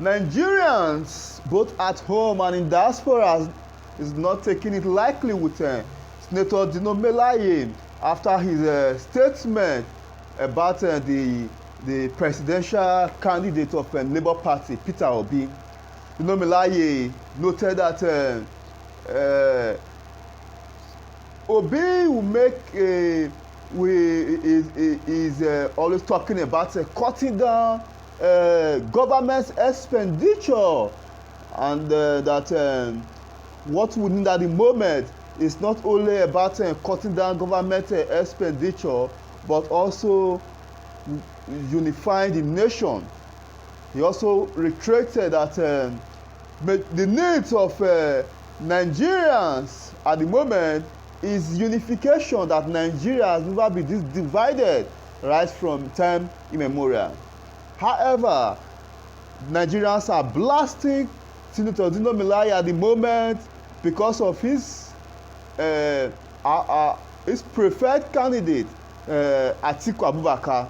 Nigerians, both at home and in diaspora, is not taking it lightly with Senator Dino Melaye after his statement about the presidential candidate of Labour Party, Peter Obi. Dino Melaye noted that Obi will make is always talking about cutting down government expenditure, and that what we need at the moment is not only about cutting down government expenditure, but also unifying the nation. He also reiterated that the needs of Nigerians at the moment is unification, that Nigeria has never been divided right from time immemorial. However, Nigerians are blasting Senator Dino Melaye at the moment because of his preferred candidate, Atiku Abubakar.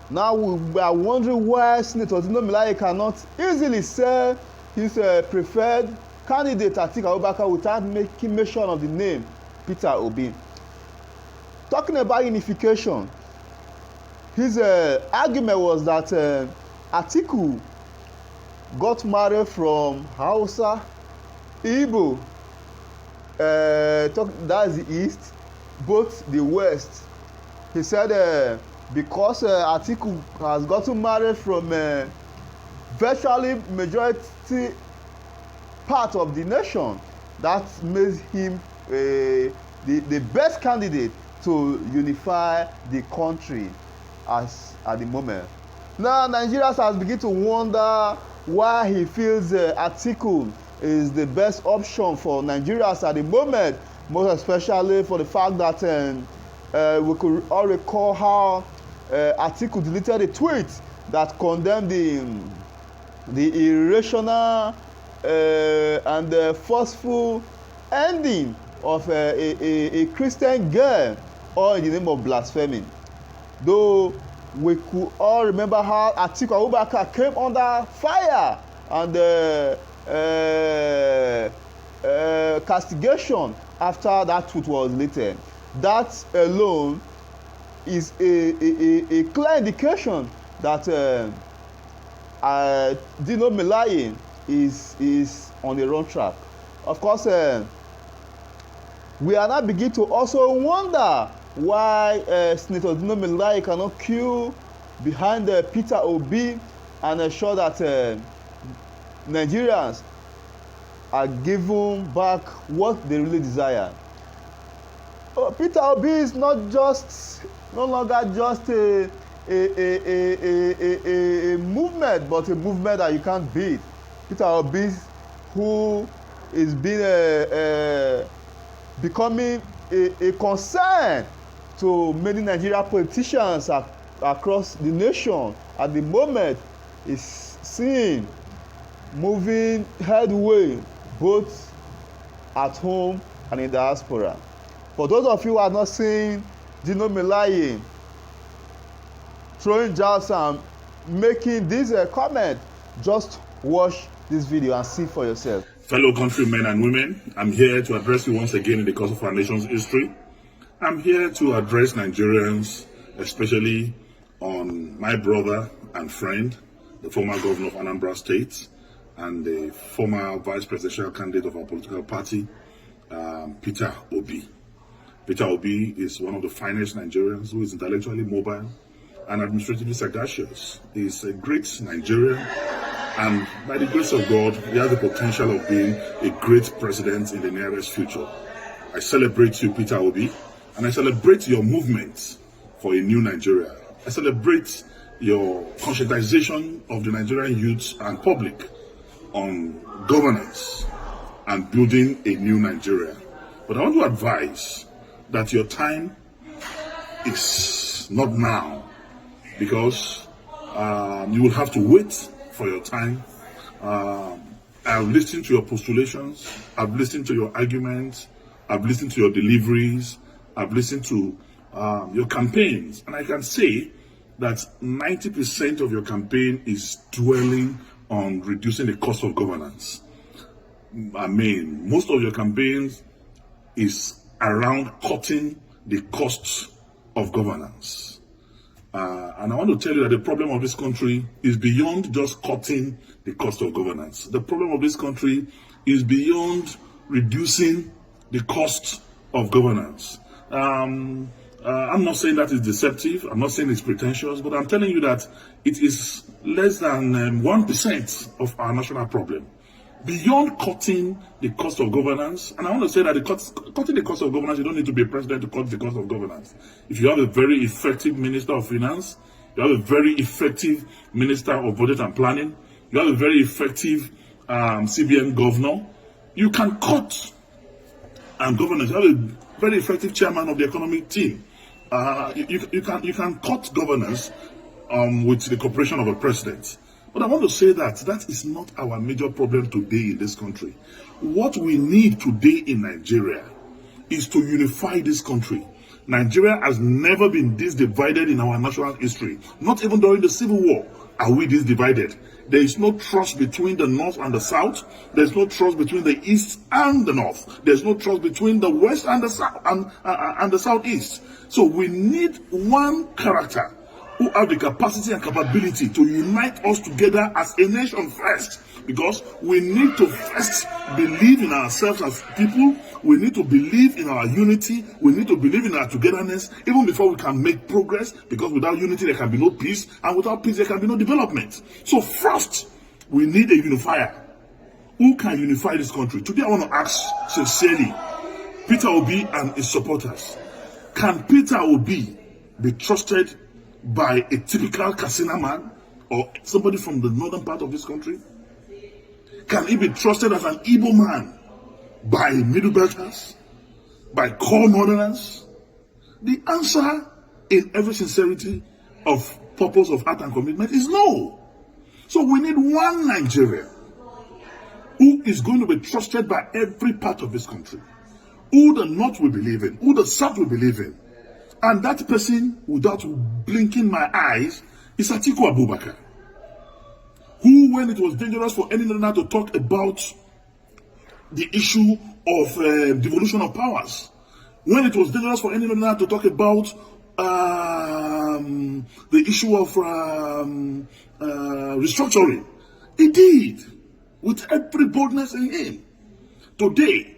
Now we are wondering why Senator Dino Melaye cannot easily say his preferred candidate, Atiku Abubakar, without making mention of the name Peter Obi. Talking about unification, his argument was that Atiku got married from Hausa, Igbo, that's the east, both the west. He said because Atiku has gotten married from virtually majority part of the nation, that makes him the best candidate to unify the country at the moment. Now Nigerians has begun to wonder why he feels Atiku is the best option for Nigerians at the moment, most especially for the fact that we could all recall how Atiku deleted a tweet that condemned the irrational and forceful ending of a Christian girl, all in the name of blasphemy. Though we could all remember how Atiku Abubakar came under fire and castigation after that tweet was deleted. That alone is a clear indication that Dino Melaye is on the wrong track. Of course, we are now beginning to also wonder why Senator Dino Melaye cannot queue behind Peter Obi and ensure that Nigerians are given back what they really desire. Peter Obi is no longer just a movement, but a movement that you can't beat. Peter Obi, who is becoming a concern to many Nigerian politicians across the nation at the moment, is seen moving headway both at home and in diaspora. For those of you who have not seen Dino Melaye throwing jabs and making this comment, just watch this video and see for yourself. Fellow countrymen and women, I'm here to address you once again in the course of our nation's history. I'm here to address Nigerians, especially on my brother and friend, the former governor of Anambra State and the former vice presidential candidate of our political party, Peter Obi. Peter Obi is one of the finest Nigerians who is intellectually mobile and administratively sagacious. He's a great Nigerian, and by the grace of God, he has the potential of being a great president in the nearest future. I celebrate you, Peter Obi, and I celebrate your movement for a new Nigeria. I celebrate your conscientization of the Nigerian youth and public on governance and building a new Nigeria. But I want to advise that your time is not now, because you will have to wait for your time. I've listened to your postulations, I've listened to your arguments, I've listened to your deliveries, I've listened to your campaigns, and I can say that 90% of your campaign is dwelling on reducing the cost of governance. I mean, most of your campaigns is around cutting the costs of governance. And I want to tell you that the problem of this country is beyond just cutting the cost of governance. The problem of this country is beyond reducing the cost of governance. I'm not saying that is deceptive. I'm not saying it's pretentious, but I'm telling you that it is less than 1% of our national problem. Beyond cutting the cost of governance, and I want to say that cutting the cost of governance, you don't need to be a president to cut the cost of governance. If you have a very effective Minister of Finance, you have a very effective Minister of Budget and Planning, you have a very effective CBN governor, you can cut governance. You have a very effective chairman of the economic team. You can cut governance with the cooperation of a president. But I want to say that that is not our major problem today in this country. What we need today in Nigeria is to unify this country. Nigeria has never been this divided in our national history. Not even during the Civil War are we this divided. There is no trust between the North and the South. There's no trust between the East and the North. There's no trust between the West and the South and the Southeast. So we need one character who have the capacity and capability to unite us together as a nation first, because we need to first believe in ourselves as people. We need to believe in our unity. We need to believe in our togetherness even before we can make progress, because without unity there can be no peace, and without peace there can be no development. So first, we need a unifier. Who can unify this country? Today I want to ask sincerely Peter Obi and his supporters, can Peter Obi be trusted by a typical Katsina man or somebody from the northern part of this country? Can he be trusted as an Igbo man by Middle Belters, by core northerners? The answer, in every sincerity of purpose of heart and commitment, is no. So we need one Nigeria who is going to be trusted by every part of this country, who the North will believe in, who the South will believe in. And that person, without blinking my eyes, is Atiku Abubakar, who, when it was dangerous for any northerner to talk about the issue of devolution of powers, when it was dangerous for any northerner to talk about the issue of restructuring, he did, with every boldness in him. Today,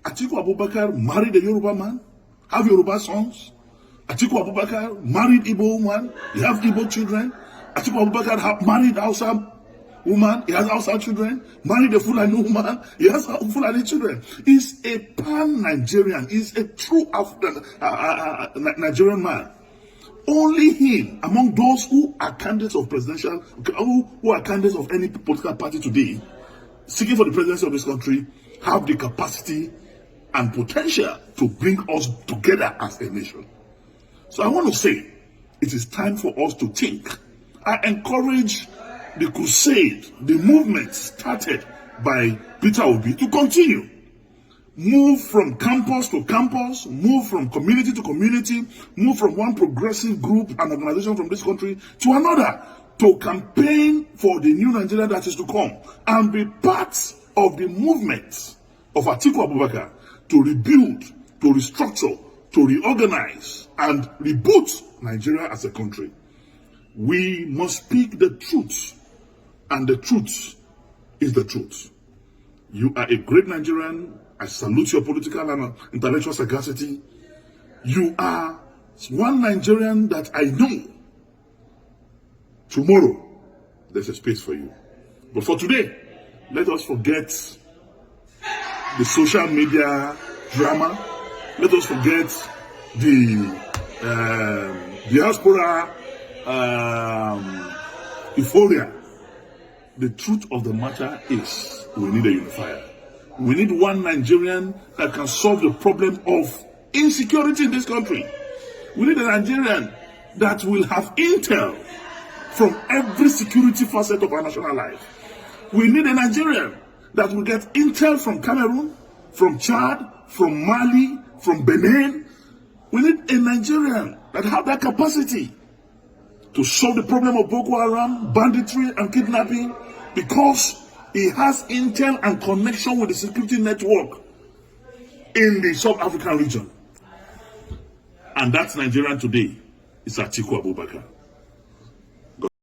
Atiku Abubakar married a Yoruba man, have Yoruba sons. Atiku Abubakar married Igbo woman, he have Igbo children. Atiku Abubakar married Hausa woman, he has Hausa children. Married a Fulani woman, he has Fulani children. He's a pan-Nigerian, he's a true African Nigerian man. Only him, among those who are candidates of presidential, who are candidates of any political party today, seeking for the presidency of this country, have the capacity and potential to bring us together as a nation. So I want to say, it is time for us to think. I encourage the crusade, the movement started by Peter Obi to continue. Move from campus to campus, move from community to community, move from one progressive group and organization from this country to another, to campaign for the new Nigeria that is to come, and be part of the movement of Atiku Abubakar to rebuild, to restructure, to reorganize, and reboot Nigeria as a country. We must speak the truth, and the truth is the truth. You are a great Nigerian. I salute your political and intellectual sagacity. You are one Nigerian that I know. Tomorrow, there's a space for you. But for today, let us forget the social media drama. Let us forget the diaspora euphoria. The truth of the matter is, we need a unifier. We need one Nigerian that can solve the problem of insecurity in this country. We need a Nigerian that will have intel from every security facet of our national life. We need a Nigerian that will get intel from Cameroon, from Chad, from Mali, from Benin. We need a Nigerian that have that capacity to solve the problem of Boko Haram, banditry, and kidnapping. because he has intel and connection with the security network in the South African region. And that's Nigerian today. It's Atiku Abubakar.